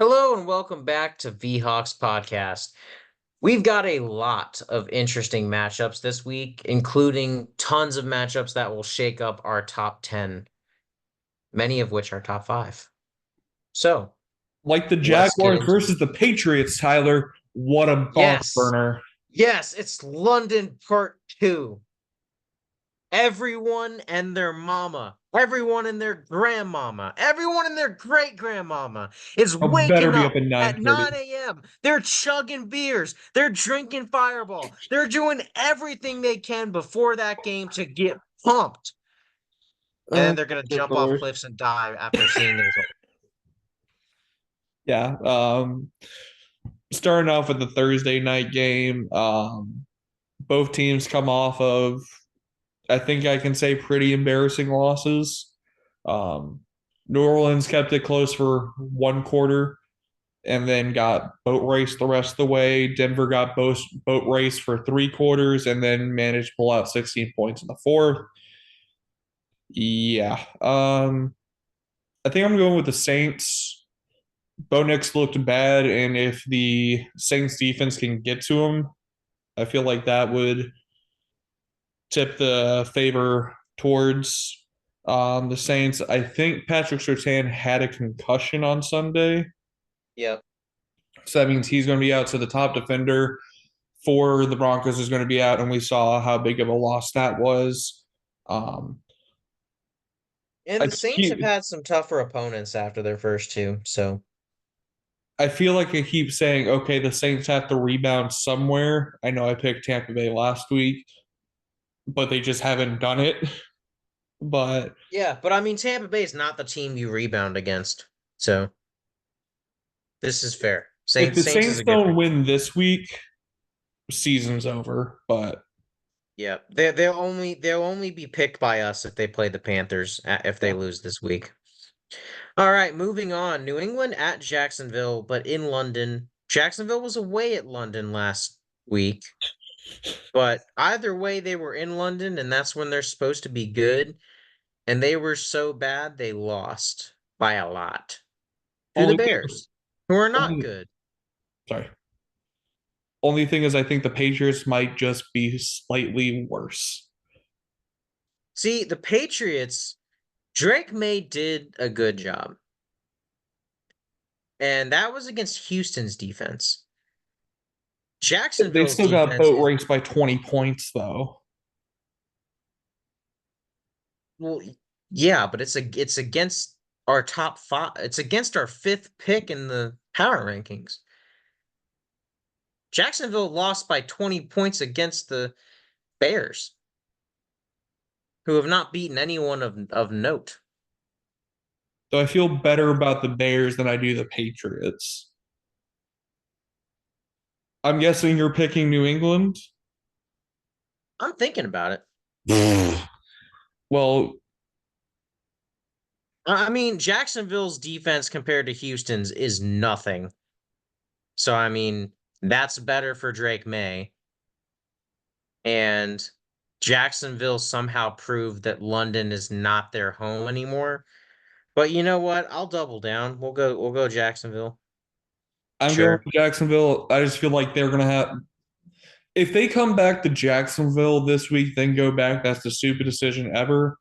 Hello and welcome back to VHawks Podcast. We've got a lot of interesting matchups this week, including tons of matchups that will shake up our top 10, many of which are top 5. So Like the let's get Jaguars into it. versus the Patriots, Tyler. What a barn Yes, burner. yes, it's London Part 2. Everyone and their mama, everyone and their grandmama, everyone and their great grandmama is I better waking be up up at at 9:30. 9 a.m. They're chugging beers, they're drinking Fireball, they're doing everything they can before that game to get pumped. And then Oh, they're going to good jump off Lord. cliffs and die after seeing the result. Yeah. Starting off with the Thursday night game. Both teams come off of, I think I can say, pretty embarrassing losses. Um, New Orleans kept it close for one quarter and then got boat raced the rest of the way. Denver got boat raced for three quarters and then managed to pull out 16 points in the fourth. Yeah. I think I'm going with the Saints. Bo Nix looked bad, and if the Saints defense can get to him, I feel like that would tip the favor towards the Saints. I think Patrick Surtain had a concussion on Sunday, Yep. so that means he's going to be out. So the top defender for the Broncos is going to be out, and we saw how big of a loss that was. Um, And I the Saints have keep had some tougher opponents after their first two, so I feel like I keep saying, okay, the Saints have to rebound somewhere. I know I picked Tampa Bay last week, but they just haven't done it. But yeah, but I mean Tampa Bay is not the team you rebound against. So this is fair. if Saints the Saints is Saints a good don't pick. win this week, season's over. But Yeah, they'll only be picked by us if they play the Panthers if they yeah, lose this week. All right, moving on. New England at Jacksonville, but in London. Jacksonville was away at London last week, but either way they were in London and that's when they're supposed to be good, and they were so bad they lost by a lot to the only thing, Bears, who are not only good. sorry, only thing is I think the Patriots might just be slightly worse. See, the Patriots, Drake May did a good job. And that was against Houston's defense. They Jacksonville's still got defense boat is raced by 20 points though. well, yeah, but it's against our top five. It's against our fifth pick in the power rankings. Jacksonville lost by 20 points against the Bears, who have not beaten anyone of note. So I feel better about the Bears than I do the Patriots. I'm guessing you're picking New England. I'm thinking about it. Well, I mean, Jacksonville's defense compared to Houston's is nothing. So I mean, that's better for Drake May. And Jacksonville somehow proved that London is not their home anymore. But you know what? I'll double down. We'll go Jacksonville. I'm going Sure. to Jacksonville. I just feel like they're going to have, if they come back to Jacksonville this week, then go back, that's the stupidest decision ever.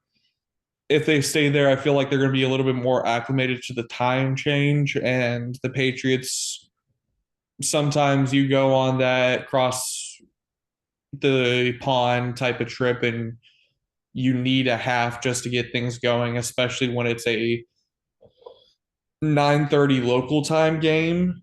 If they stay there, I feel like they're going to be a little bit more acclimated to the time change. And the Patriots, sometimes you go on that cross the pond type of trip and you need a half just to get things going, especially when it's a 9:30 local time game.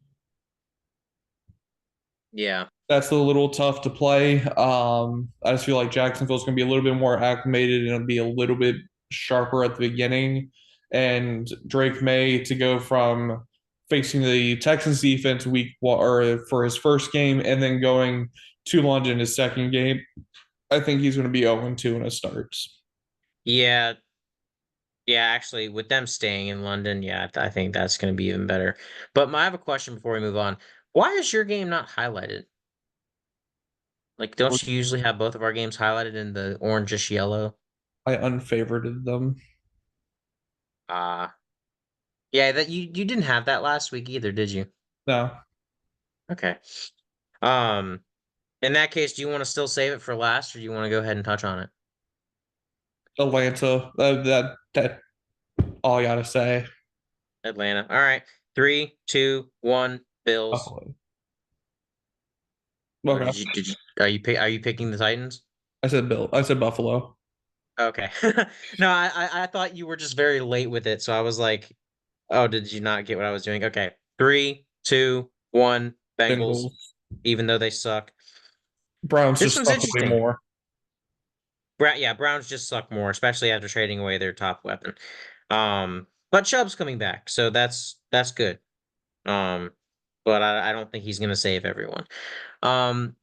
Yeah. That's a little tough to play. I just feel like Jacksonville's going to be a little bit more acclimated and it'll be a little bit sharper at the beginning. And Drake May to go from facing the Texans defense week or for his first game and then going to London his second game. I think he's going to be 0-2 in his starts. Yeah. Yeah, actually, with them staying in London, yeah, I think that's going to be even better. But I have a question before we move on. Why is your game not highlighted? Like, don't you usually have both of our games highlighted in the orangish yellow? I unfavorited them. Uh, Yeah, that you didn't have that last week either, did you? No, Okay. Um, in that case, do you want to still save it for last, or do you want to go ahead and touch on it? Atlanta. That all I gotta say. Atlanta. All right. Three, two, one. Bills. Buffalo. Or Okay, did you are you picking the Titans? I said Bill. I said Buffalo. Okay. No, I thought you were just very late with it, so I was like, oh, did you not get what I was doing? Okay. Three, two, one. Bengals. Bengals. Even though they suck. Browns This just one's suck way interesting. more. Yeah, Browns just suck more, especially after trading away their top weapon. But Chubb's coming back, so that's good. Um, but I don't think he's gonna save everyone.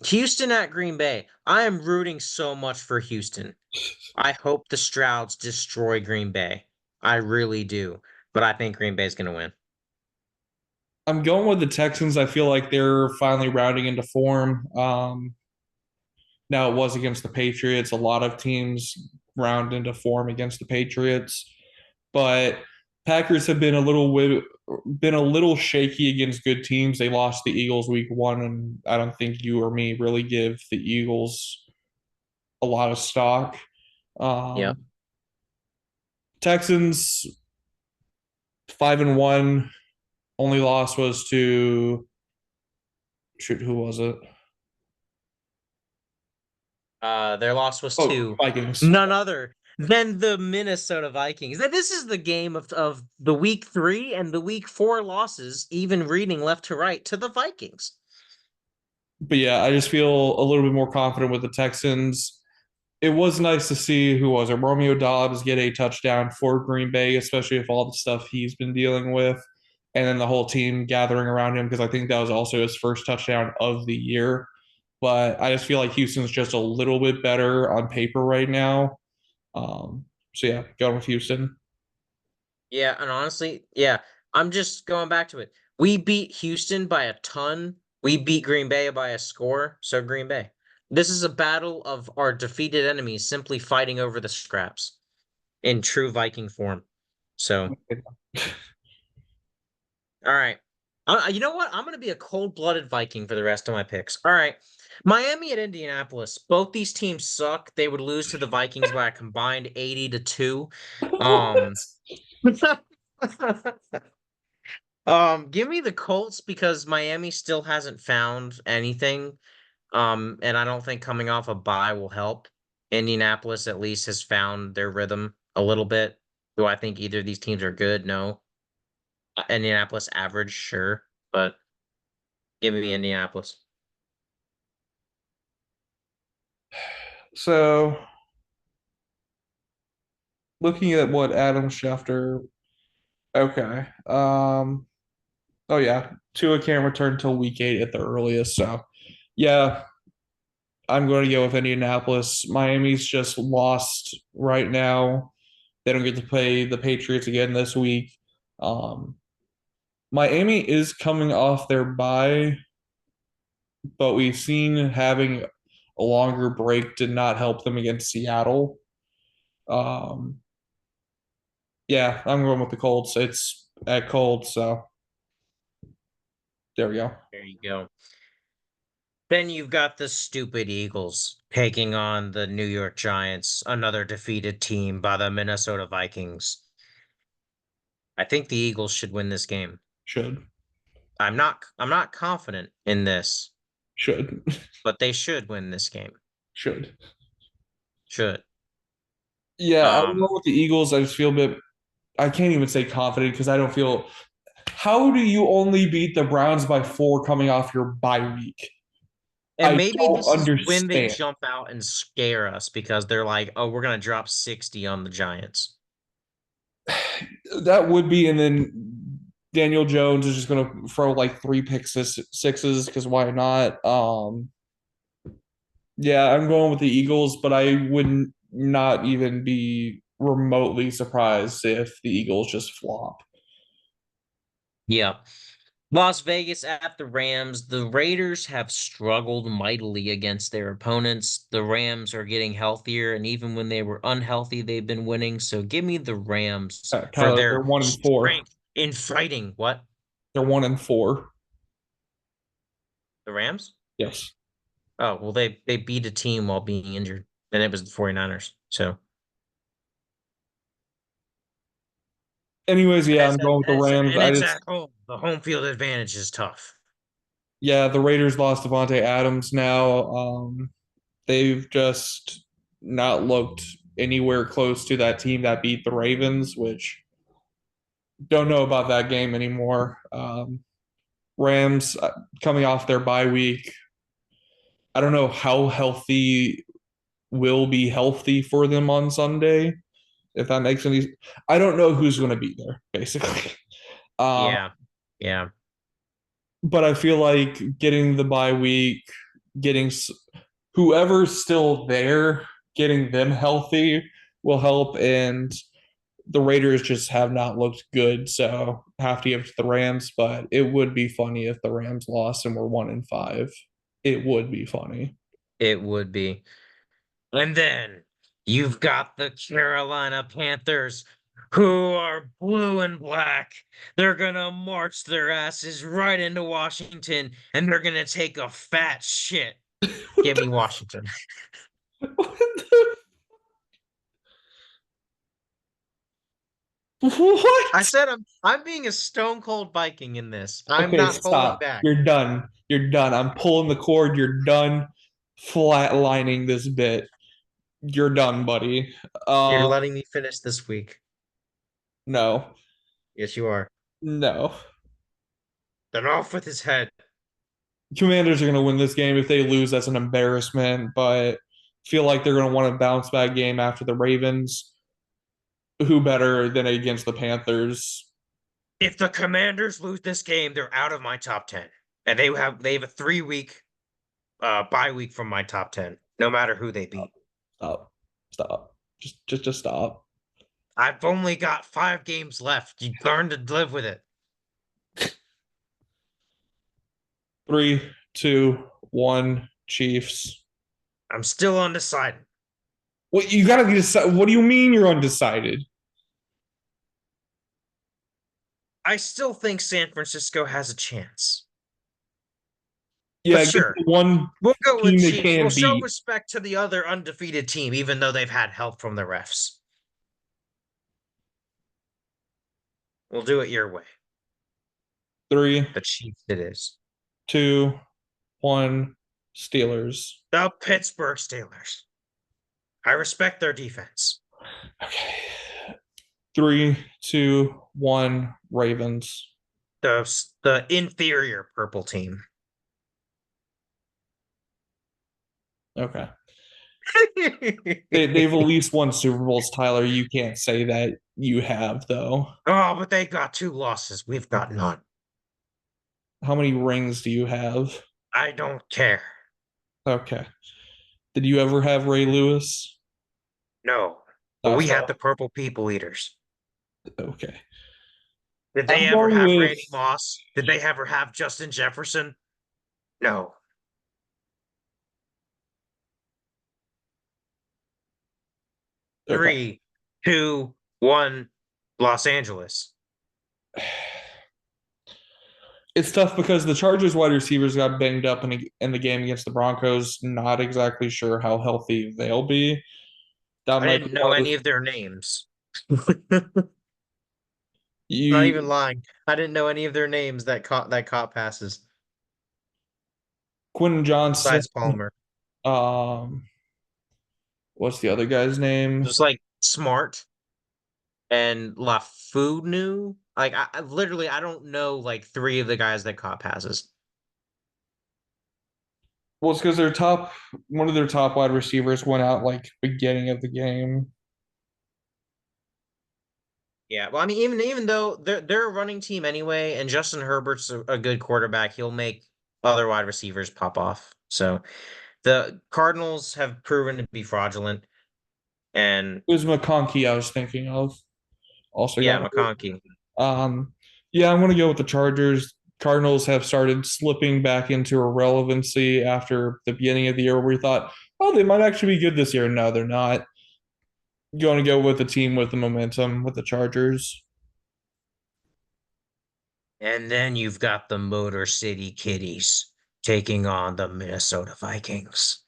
Houston at Green Bay. I am rooting so much for Houston. I hope the Strouds destroy Green Bay. I really do. But I think Green Bay's gonna win. I'm going with the Texans. I feel like they're finally rounding into form. Now it was against the Patriots. A lot of teams round into form against the Patriots, but Packers have been a little shaky against good teams. They lost the Eagles week one, and I don't think you or me really give the Eagles a lot of stock. Yep. Um, Texans 5-1. Only loss was to shoot. Who was it? Their loss was Oh, to Vikings. none other than the Minnesota Vikings. This is the game of the week 3 and the week 4 losses, even reading left to right to the Vikings. But yeah, I just feel a little bit more confident with the Texans. It was nice to see who was it, Romeo Dobbs get a touchdown for Green Bay, especially with all the stuff he's been dealing with, and then the whole team gathering around him because I think that was also his first touchdown of the year. But I just feel like Houston's just a little bit better on paper right now. So yeah, going with Houston. Yeah, and honestly, yeah, I'm just going back to it. We beat Houston by a ton. We beat Green Bay by a score, so Green Bay. This is a battle of our defeated enemies simply fighting over the scraps in true Viking form. So, all right. You know what? I'm going to be a cold-blooded Viking for the rest of my picks. All right. Miami at Indianapolis. Both these teams suck. They would lose to the Vikings by a combined 80-2. Um give me the Colts because Miami still hasn't found anything. And I don't think coming off a bye will help. Indianapolis at least has found their rhythm a little bit. Do I think either of these teams are good? No. Indianapolis average, sure, but give me Indianapolis. So looking at what Adam Schefter, okay. Oh yeah, Tua can't return till week 8 at the earliest. So yeah, I'm going to go with Indianapolis. Miami's just lost right now. They don't get to play the Patriots again this week. Um, Miami is coming off their bye, but we've seen having a longer break did not help them against Seattle. Um, yeah, I'm going with the Colts. It's at Colts, so there we go. There you go. Then you've got the stupid Eagles taking on the New York Giants, another defeated team by the Minnesota Vikings. I think the Eagles should win this game. Should I'm not confident in this, should but they should win this game. should. Should. Yeah, I'm Um going with the Eagles. I just feel a bit. I can't even say confident because I don't feel. How do you only beat the Browns by 4 coming off your bye week? and I maybe don't this is when they understand. jump out and scare us because they're like, "Oh, we're going to drop 60 on the Giants." That would be, and then Daniel Jones is just going to throw like 3 pick sixes because why not? Yeah, I'm going with the Eagles, but I wouldn't not even be remotely surprised if the Eagles just flop. Yeah. Las Vegas at the Rams. The Raiders have struggled mightily against their opponents. The Rams are getting healthier, and even when they were unhealthy, they've been winning. So give me the Rams for Tyler, they're their 1-4. strength. In fighting, what? They're 1-4. The Rams? Yes. Oh, well, they beat a team while being injured, and it was the 49ers. So, Anyways, and yeah, it's I'm going with the and it's Rams. and I it's just at home. The home field advantage is tough. yeah, the Raiders lost Devontae Adams now. They've just not looked anywhere close to that team that beat the Ravens, which don't know about that game anymore. Rams coming off their bye week. I don't know how healthy will be healthy for them on Sunday. If that makes any, I don't know who's going to be there, basically. Um, Yeah, yeah. but I feel like getting the bye week, getting whoever's still there, getting them healthy will help. And the Raiders just have not looked good, so have to give it to the Rams. But it would be funny if the Rams lost and were 1-5. It would be funny. It would be. And then you've got the Carolina Panthers, who are blue and black. They're gonna march their asses right into Washington, and they're gonna take a fat shit. Give me Washington. I What? said I'm being a stone cold Viking in this. I'm Okay, not holding stop. back. You're done. You're done. I'm pulling the cord. You're done flatlining this bit. You're done, buddy. You're Uh, letting me finish this week. no, Yes, you are. no. Then off with his head. Commanders are going to win this game. If they lose, that's an embarrassment, but feel like they're going to want a bounce back game after the Ravens. Who better than against the Panthers? If the Commanders lose this game, they're out of my top 10. And they have a 3 week bye week from my top 10, no matter who they Stop. beat. Stop. Stop. Just stop. I've only got 5 games left. You learn to live with it. 3, 2, 1, Chiefs. I'm still undecided. What you gotta decide? What do you mean you're undecided? I still think San Francisco has a chance. Yeah, But against sure, the one we'll go with team they Chiefs. We'll can't show beat. respect to the other undefeated team, even though they've had help from the refs. We'll do it your way. 3, The Chiefs it is. 2, 1, Steelers. The Pittsburgh Steelers. I respect their defense. Okay. 3, 2, 1, Ravens. The inferior purple team. Okay. They've at least won Super Bowls, Tyler. You can't say that you have, though. Oh, but they got 2 losses. We've got none. How many rings do you have? I don't care. Okay. Did you ever have Ray Lewis? No. But Thought we had so. the purple people eaters. Okay. Did they I'm ever going have with Randy Moss? Did they ever have Justin Jefferson? No. okay. 3, 2, 1, Los Angeles. It's tough because the Chargers wide receivers got banged up in the game against the Broncos. Not exactly sure how healthy they'll be. That I might be didn't know one of any the of their names. Not even you lying. I didn't know any of their names that caught passes. Quentin Johnson. Besides Palmer. Um, what's the other guy's name? Just like Smart and LaFunu. Like I literally I don't know like 3 of the guys that caught passes. Well, it's because one of their top wide receivers went out like beginning of the game. Yeah, well, I mean, even though they're a running team anyway, and Justin Herbert's a good quarterback, he'll make other wide receivers pop off. So the Cardinals have proven to be fraudulent, and It was McConkey I was thinking of. Also yeah, got hurt. McConkey. Um, yeah, I'm gonna go with the Chargers. Cardinals have started slipping back into irrelevancy after the beginning of the year where we thought, oh, they might actually be good this year. No, they're not. Going to go with the team with the momentum with the Chargers. And then you've got the Motor City Kitties taking on the Minnesota Vikings.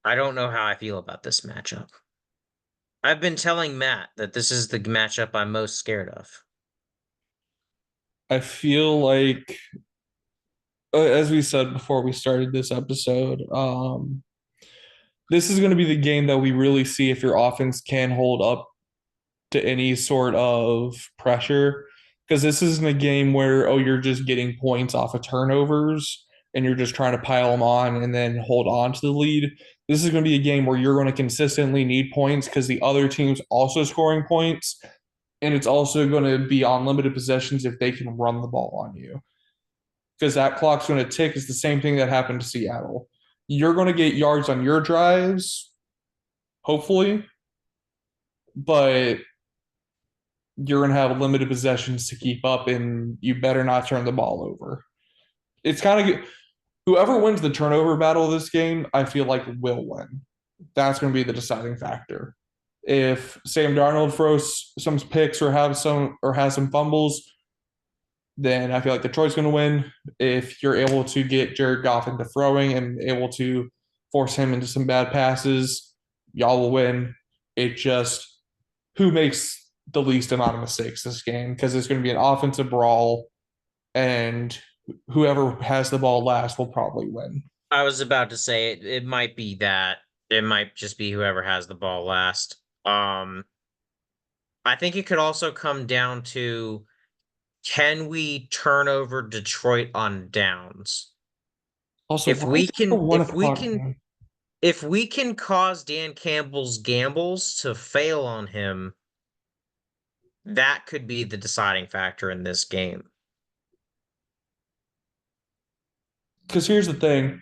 I don't know how I feel about this matchup. I've been telling Matt that this is the matchup I'm most scared of. I feel like, as we said before we started this episode, this is going to be the game that we really see if your offense can hold up to any sort of pressure. Because this isn't a game where, oh, you're just getting points off of turnovers and you're just trying to pile them on and then hold on to the lead. This is going to be a game where you're going to consistently need points because the other team's also scoring points. And it's also going to be on limited possessions if they can run the ball on you. Because that clock's going to tick. It's the same thing that happened to Seattle. You're going to get yards on your drives, hopefully, but you're going to have limited possessions to keep up, and you better not turn the ball over. It's kind of whoever wins the turnover battle of this game, I feel like will win. That's going to be the deciding factor. If Sam Darnold throws some picks or has some fumbles, then I feel like Detroit's going to win. If you're able to get Jared Goff into throwing and able to force him into some bad passes, y'all will win. It just who makes the least amount of mistakes this game because it's going to be an offensive brawl, and whoever has the ball last will probably win. I was about to say it might be that. It might just be whoever has the ball last. I think it could also come down to can we turn over Detroit on downs? Also, If why we is it a can one o'clock game? if we can cause Dan Campbell's gambles to fail on him, that could be the deciding factor in this game. Because here's the thing: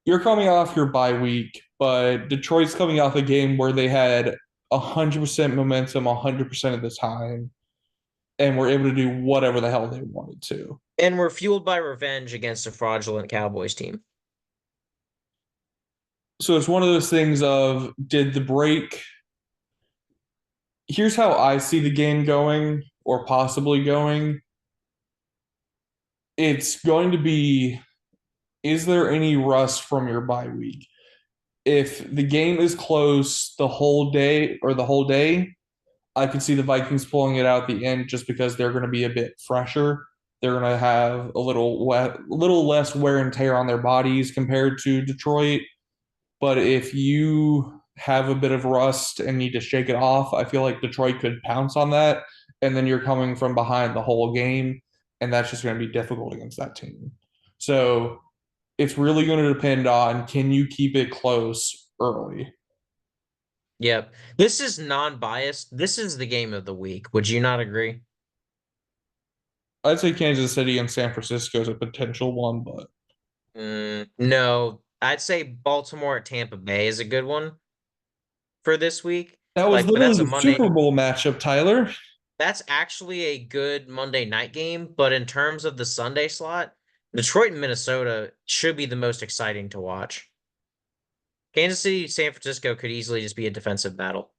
you're coming off your bye week, but Detroit's coming off a game where they had 100% momentum 100% of the time and were able to do whatever the hell they wanted to. And we're fueled by revenge against a fraudulent Cowboys team. So it's one of those things of did the break. Here's how I see the game going or possibly going. It's going to be, is there any rust from your bye week? If the game is close the whole day or the whole day, I could see the Vikings pulling it out at the end just because they're going to be a bit fresher. They're going to have little less wear and tear on their bodies compared to Detroit. But if you have a bit of rust and need to shake it off, I feel like Detroit could pounce on that. And then you're coming from behind the whole game. And that's just going to be difficult against that team. So it's really going to depend on can you keep it close early? Yep. This is non-biased. This is the game of the week. Would you not agree? I'd say Kansas City and San Francisco is a potential one, but No, I'd say Baltimore at Tampa Bay is a good one for this week. that was Like, but literally that's a the Monday. Super Bowl matchup, Tyler. That's actually a good Monday night game. But in terms of the Sunday slot, Detroit and Minnesota should be the most exciting to watch. Kansas City, San Francisco could easily just be a defensive battle.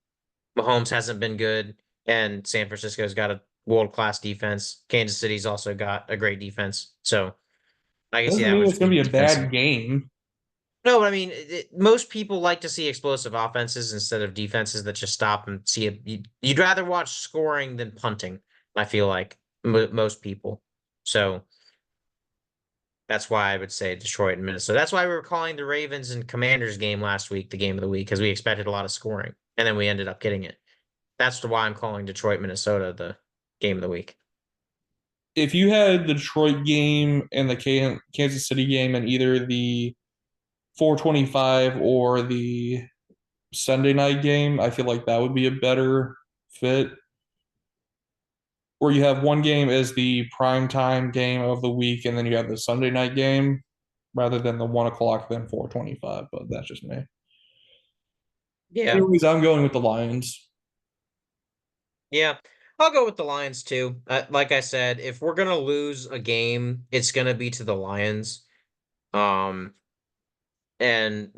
Mahomes hasn't been good, and San Francisco's got a world-class defense. Kansas City's also got a great defense. So I can see Doesn't that mean one it's just going to being be a defensive. bad game. No, but I mean, most people like to see explosive offenses instead of defenses that just stop and see it. You'd rather watch scoring than punting, I feel like most people. So that's why I would say Detroit and Minnesota. That's why we were calling the Ravens and Commanders game last week the game of the week because we expected a lot of scoring and then we ended up getting it. That's why I'm calling Detroit, Minnesota the game of the week. If you had the Detroit game and the Kansas City game and either the 425 or the Sunday night game, I feel like that would be a better fit. Where you have one game as the prime time game of the week, and then you have the Sunday night game rather than the 1 o'clock, then 425. But that's just me. Yeah. Anyways, I'm going with the Lions. Yeah. I'll go with the Lions too. Like I said, if we're gonna lose a game, it's gonna be to the Lions. Um, and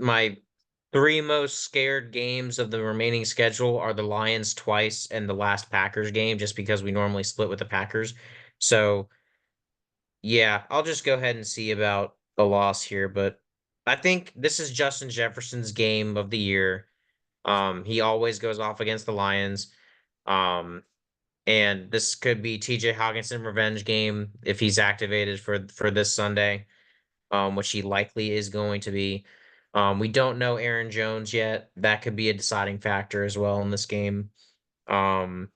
three most scared games of the remaining schedule are the Lions twice and the last Packers game, just because we normally split with the Packers. So yeah, I'll just go ahead and see about a loss here, but I think this is Justin Jefferson's game of the year. He always goes off against the Lions. Um, and this could be TJ Hawkinson revenge game if he's activated for this Sunday, which he likely is going to be. We don't know Aaron Jones yet. That could be a deciding factor as well in this game. Um,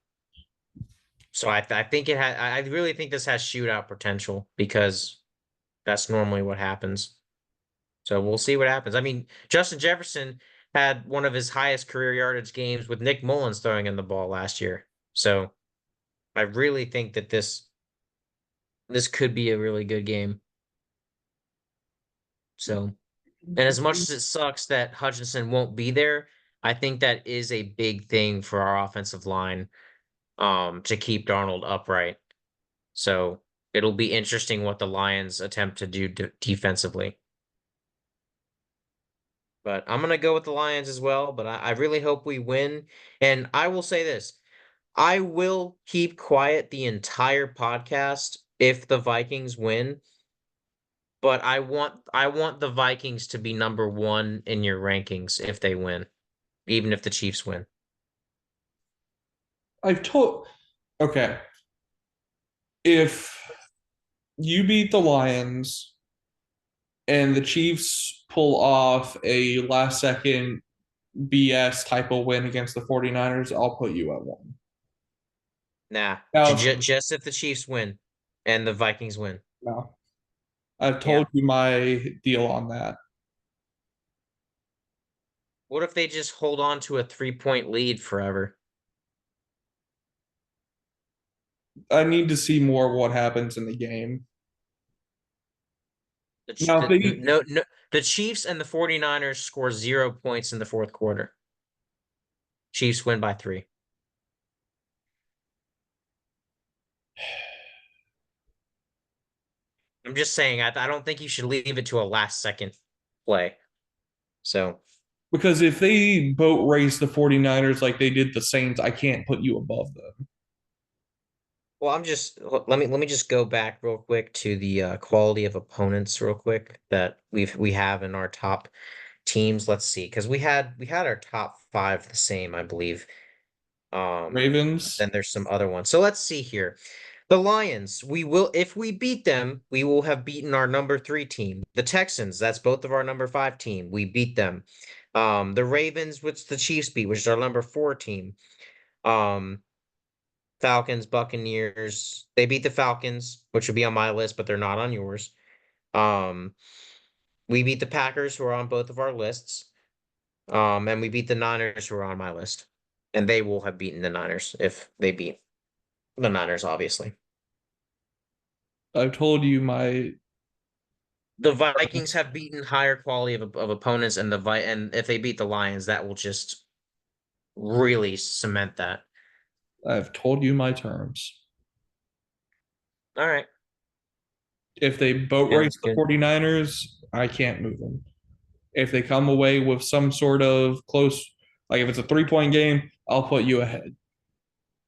so I think it had I really think this has shootout potential because that's normally what happens. So we'll see what happens. I mean, Justin Jefferson had one of his highest career yardage games with Nick Mullins throwing in the ball last year. So I really think that this could be a really good game. So, and as much as it sucks that Hutchinson won't be there, I think that is a big thing for our offensive line to keep Darnold upright. So, it'll be interesting what the Lions attempt to do defensively. But I'm gonna go with the Lions as well, but I really hope we win. And I will say this. I will keep quiet the entire podcast if the Vikings win, but I want the Vikings to be number one in your rankings if they win, even if the Chiefs win. I've told okay. If you beat the Lions and the Chiefs pull off a last second BS type of win against the 49ers, I'll put you at one. Nah, Now, just if the Chiefs win and the Vikings win. no, I've Yeah. told you my deal on that. What if they just hold on to a 3-point lead forever? I need to see more of what happens in the game. Now, if they No, the Chiefs and the 49ers score 0 points in the fourth quarter. Chiefs win by 3. I'm just saying, I don't think you should leave it to a last second play. So, because if they boat race the 49ers like they did the Saints, I can't put you above them. well, I'm just let me just go back real quick to the quality of opponents real quick that we have in our top teams. Let's see, because we had our top five the same, I believe. Ravens, Then there's some other ones. So let's see here. The Lions, we will, if we beat them, we will have beaten our number 3 team. The Texans, that's both of our number 5 team. We beat them. The Ravens, which the Chiefs beat, which is our number 4 team. Um, Falcons, Buccaneers, they beat the Falcons, which would be on my list, but they're not on yours. Um, we beat the Packers, who are on both of our lists. And we beat the Niners, who are on my list. And they will have beaten the Niners if they beat the Niners, obviously. I've told you my. The Vikings have beaten higher quality of opponents, and and if they beat the Lions, that will just really cement that. I've told you my terms. All right, If they boat race sounds the good. 49ers, I can't move them. If they come away with some sort of close, like if it's a 3 point game, I'll put you ahead.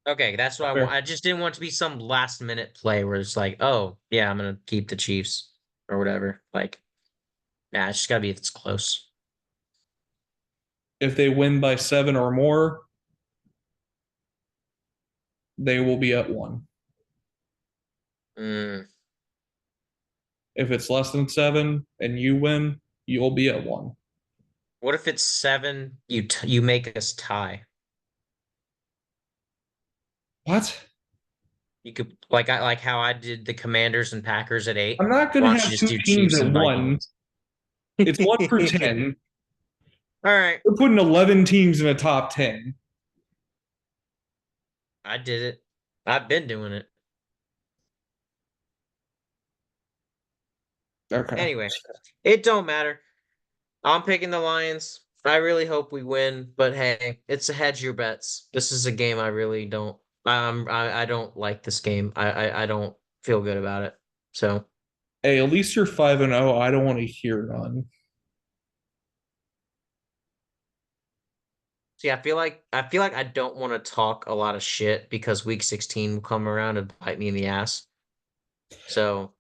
Okay, that's what I want. Fair. I just didn't want to be some last minute play where it's like, oh yeah, I'm gonna keep the Chiefs or whatever. Like, nah, it's just gotta be if it's close. If they win by 7 or more, they will be at one. Mm. If it's less than 7 and you win, you'll be at one. What if it's 7? You make us tie. What? You could like how I did the Commanders and Packers at 8. I'm not going Why to don't you have just two do teams Chiefs at and one. Vikings? It's one for 10. All right, We're putting 11 teams in a top 10. I did it. I've been doing it. Okay. Anyway, it don't matter. I'm picking the Lions. I really hope we win, but hey, it's a hedge your bets. This is a game I really don't. I don't like this game. I don't feel good about it. So Hey, at least you're 5-0. I don't want to hear none. See, I feel like I don't want to talk a lot of shit because week 16 will come around and bite me in the ass. So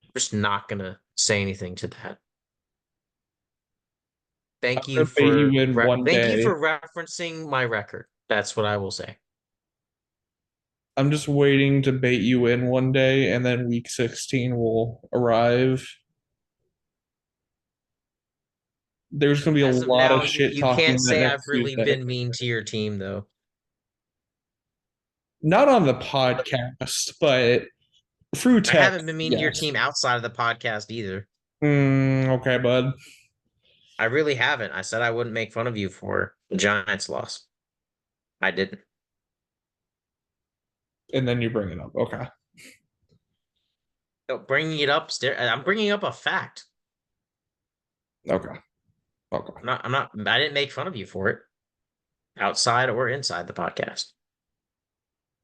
I'm just not gonna say anything to that. I'm gonna bait you in one Thank you day. for referencing my record. That's what I will say. I'm just waiting to bait you in one day, and then week 16 will arrive. There's gonna be a As of lot now, of you shit you talking can't that say I've next really Tuesday. been mean to your team though. Not on the podcast, but through I haven't text, been mean to your yes. team outside of the podcast either. Okay, bud. I really haven't. I said I wouldn't make fun of you for the Giants loss. I didn't. And then you bring it up. Okay. No, bringing it up, I'm bringing up a fact. Okay. Okay. I'm not. I didn't make fun of you for it, outside or inside the podcast.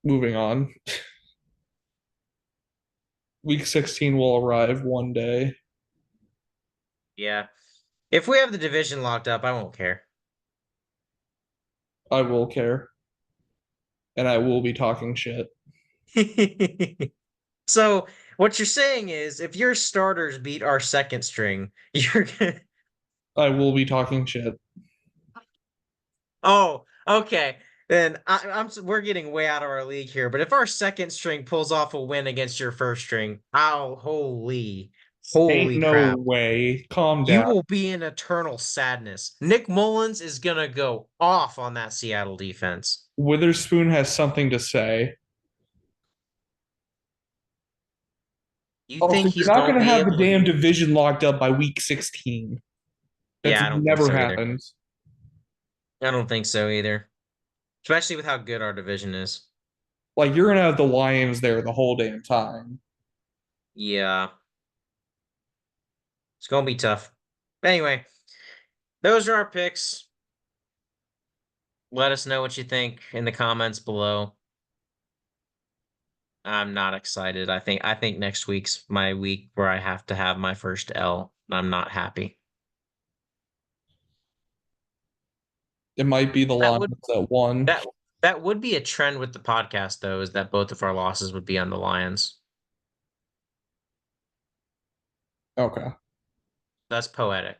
Moving on. Week 16 will arrive one day. Yeah. If we have the division locked up, I won't care. I will care. And I will be talking shit. So what you're saying is, if your starters beat our second string, you're gonna. I will be talking shit. Oh, okay. Then we're getting way out of our league here. But if our second string pulls off a win against your first string, oh, Ain't holy no crap. way. Calm You down. will be in eternal sadness. Nick Mullins is gonna go off on that Seattle defense. Witherspoon has something to say. You Also, think you're he's not gonna going to be have the able to? damn division locked up by week 16. That's Yeah, I don't think never so either. happens. I don't think so either. Especially with how good our division is. Like, you're going to have the Lions there the whole damn time. Yeah, it's gonna be tough. But anyway, those are our picks. Let us know what you think in the comments below. I'm not excited. I think next week's my week where I have to have my first L. I'm not happy. It might be the That Lions would that won. that that would be a trend with the podcast though, is that both of our losses would be on the Lions. Okay. That's poetic.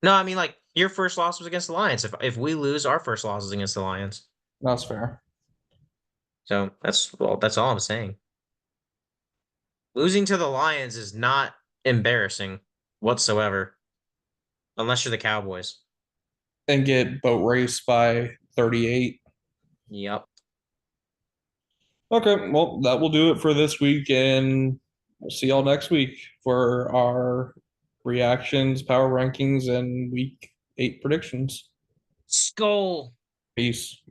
No, I mean like your first loss was against the Lions. If we lose, our first loss is against the Lions. That's fair. So that's all I'm saying. Losing to the Lions is not embarrassing whatsoever, unless you're the Cowboys. And get boat raced by 38. Yep. Okay. Well, that will do it for this week. And we'll see y'all next week for our reactions, power rankings, and week 8 predictions. Skull. Peace.